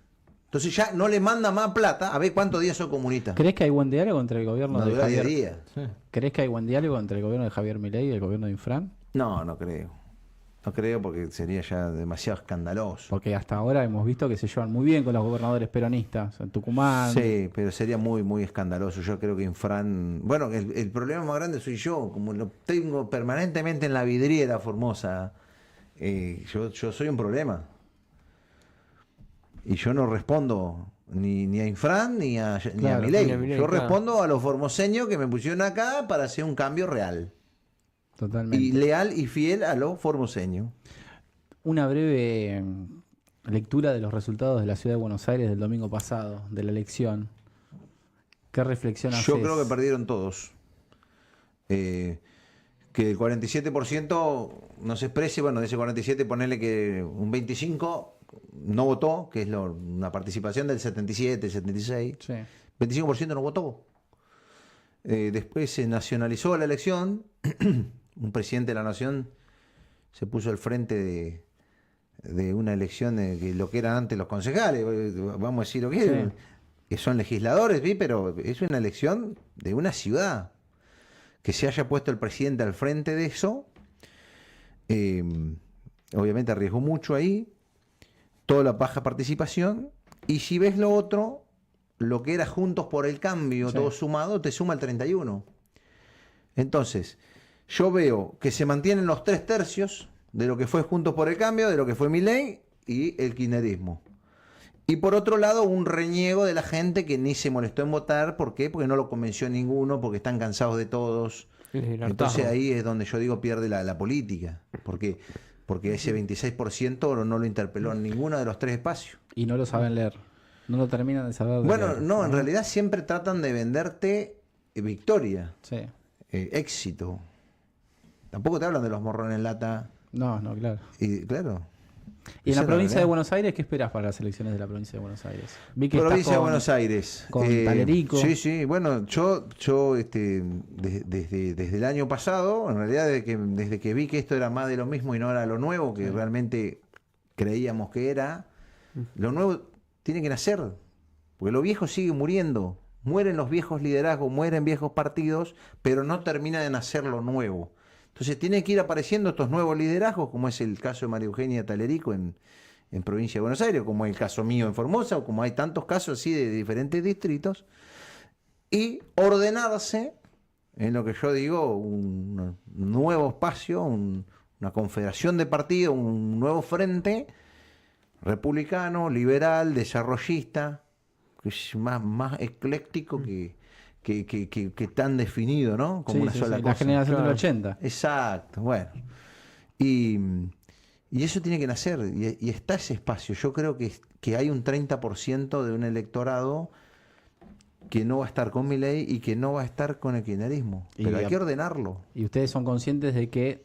Entonces ya no le manda más plata, a ver cuántos días son comunistas. ¿Crees que hay buen diálogo entre el gobierno No de dura 10 Javier? días. Sí. ¿Crees que hay buen diálogo entre el gobierno de Javier Milei y el gobierno de Infran? No, no creo. No creo porque sería ya demasiado escandaloso. Porque hasta ahora hemos visto que se llevan muy bien con los gobernadores peronistas en Tucumán. Sí, pero sería muy, muy escandaloso. Yo creo que Infran... Bueno, el problema más grande soy yo, como lo tengo permanentemente en la vidriera Formosa. Yo soy un problema. Y yo no respondo ni a Infran ni a Claro, Milei. ni a Milei, Yo claro. respondo a los formoseños que me pusieron acá para hacer un cambio real. Totalmente. Y leal y fiel a los formoseños. Una breve lectura de los resultados de la Ciudad de Buenos Aires del domingo pasado, de la elección. ¿Qué reflexión haces? Yo creo que perdieron todos. Que el 47% no se exprese, bueno, de ese 47 ponerle que un 25 no votó, que es una participación del 77, 76. Sí. 25% no votó. Después se nacionalizó la elección. Un presidente de la nación se puso al frente de una elección que lo que eran antes los concejales, vamos a decir lo que son legisladores, ¿sí? Pero es una elección de una ciudad. Que se haya puesto el presidente al frente de eso, obviamente arriesgó mucho ahí, toda la baja participación, y si ves lo otro, lo que era Juntos por el Cambio, Sí. todo sumado, te suma el 31. Entonces, yo veo que se mantienen los 3/3 de lo que fue Juntos por el Cambio, de lo que fue Milei y el kirchnerismo. Y por otro lado, un reniego de la gente que ni se molestó en votar. ¿Por qué? Porque no lo convenció ninguno, porque están cansados de todos. El Entonces hartazgo. ahí es donde yo digo pierde la política. Porque ese 26% no lo interpeló en ninguno de los 3 espacios. Y no lo saben leer. No lo terminan de saber. de Bueno, leer. no, en realidad siempre tratan de venderte victoria, Sí. éxito. Tampoco te hablan de los morrones en lata. No, claro. Y claro. ¿Y en esa la es provincia de realidad. Buenos Aires qué esperás para las elecciones de la provincia de Buenos Aires? Vi que estás Provincia de con- Buenos Aires. con Talerico. Sí, bueno, yo desde el año pasado, en realidad desde que vi que esto era más de lo mismo y no era lo nuevo, que realmente creíamos que era, lo nuevo tiene que nacer, porque lo viejo sigue muriendo. Mueren los viejos liderazgos, mueren viejos partidos, pero no termina de nacer lo nuevo. Entonces tienen que ir apareciendo estos nuevos liderazgos, como es el caso de María Eugenia Talerico en provincia de Buenos Aires, como es el caso mío en Formosa, o como hay tantos casos así de diferentes distritos, y ordenarse en lo que yo digo, un nuevo espacio, una confederación de partidos, un nuevo frente republicano, liberal, desarrollista, que es más ecléctico que tan definido, ¿no? Como Sí, una sí, sola sí, cosa. la generación Claro. del 80. Exacto, bueno. Y eso tiene que nacer, y está ese espacio. Yo creo que hay un 30% de un electorado que no va a estar con Milei y que no va a estar con el kirchnerismo. Y Pero hay a- que ordenarlo. Y ustedes son conscientes de que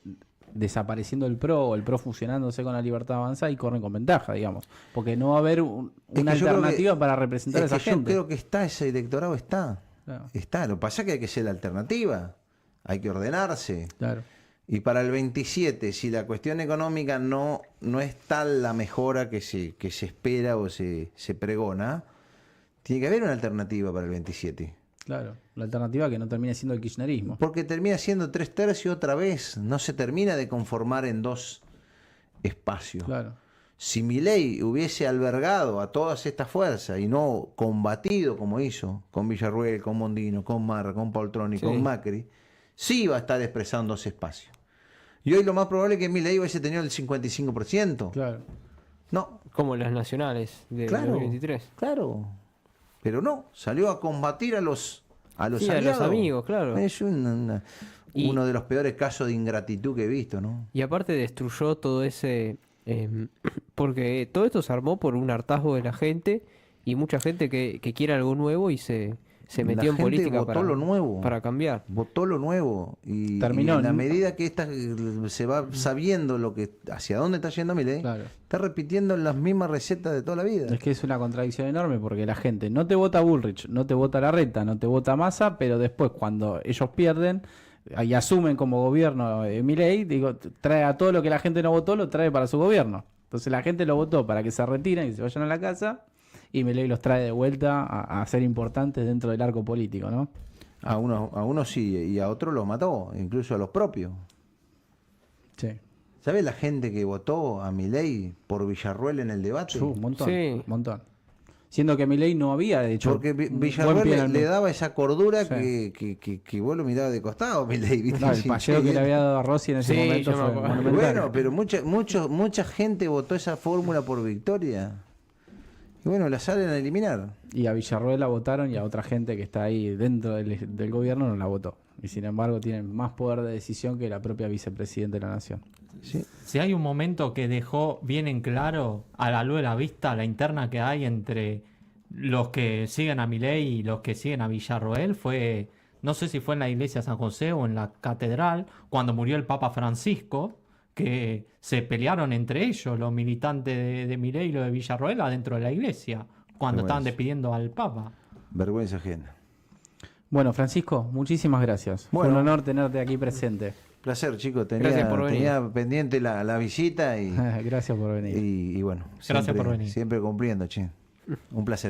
desapareciendo el PRO o el PRO fusionándose con la Libertad Avanza y corren con ventaja, digamos. Porque no va a haber Es una que yo creo alternativa que- para representar a Es esa que yo gente. creo que está, ese electorado está. Claro. Está. Lo que pasa es que hay que ser la alternativa. Hay que ordenarse. Claro. Y para el 27, si la cuestión económica no es tal la mejora que se espera o se pregona, tiene que haber una alternativa para el 27. Claro, la alternativa que no termine siendo el kirchnerismo. Porque termina siendo 3/3 otra vez. No se termina de conformar en 2 espacios. Claro. Si Milei hubiese albergado a todas estas fuerzas y no combatido como hizo con Villarruel, con Mondino, con Marra, con Poltroni, Sí. con Macri, sí iba a estar expresando ese espacio. Y hoy lo más probable es que Milei hubiese tenido el 55%. Claro. No, Como las nacionales de claro, 2023. claro. Pero no, salió a combatir a los Sí, a los aliados. amigos, claro. Es Y- uno de los peores casos de ingratitud que he visto, ¿no? Y aparte destruyó todo ese... porque todo esto se armó por un hartazgo de la gente y mucha gente que quiere algo nuevo y se La metió en gente política votó lo nuevo. para cambiar. Votó lo nuevo y Terminó, en la ¿no? medida que se va sabiendo hacia dónde está yendo Milei, Claro. está repitiendo las mismas recetas de toda la vida. Es que es una contradicción enorme porque la gente no te vota a Bullrich, no te vota a Larreta, no te vota a Massa, pero después cuando ellos pierden y asumen como gobierno Milei, digo, trae a todo lo que la gente no votó, lo trae para su gobierno. Entonces la gente lo votó para que se retiren y se vayan a la casa y Milei los trae de vuelta a ser importantes dentro del arco político, ¿no? A unos sí, y a otros los mató, incluso a los propios. Sí. ¿Sabes la gente que votó a Milei por Villarruel en el debate? Un montón, Sí. un montón. Siendo que Milei no había hecho Porque un buen Villarruel pie en le, el- le daba esa cordura Sí. que vos lo mirabas de costado, Milei. ¿viste? No, el Sí, payeo sí, que le había dado a Rossi en ese Sí, momento yo me fue acuerdo. monumental. Bueno, pero mucha gente votó esa fórmula por victoria. Y bueno, la salen a eliminar. Y a Villarroel la votaron y a otra gente que está ahí dentro del gobierno no la votó. Y sin embargo tienen más poder de decisión que la propia vicepresidenta de la nación. Sí. Si hay un momento que dejó bien en claro a la luz de la vista la interna que hay entre los que siguen a Milei y los que siguen a Villarroel, fue, no sé si fue en la iglesia de San José o en la catedral, cuando murió el Papa Francisco, que se pelearon entre ellos, los militantes de Milei y los de Villarroel, adentro de la iglesia, cuando estaban Vergüenza. despidiendo al Papa. Vergüenza ajena. Bueno, Francisco, muchísimas gracias. Fue Bueno. un honor tenerte aquí presente. Placer, chicos. Gracias por venir. Tenía pendiente la visita y Gracias por venir. bueno. Gracias por venir. Siempre cumpliendo, che. Un placer.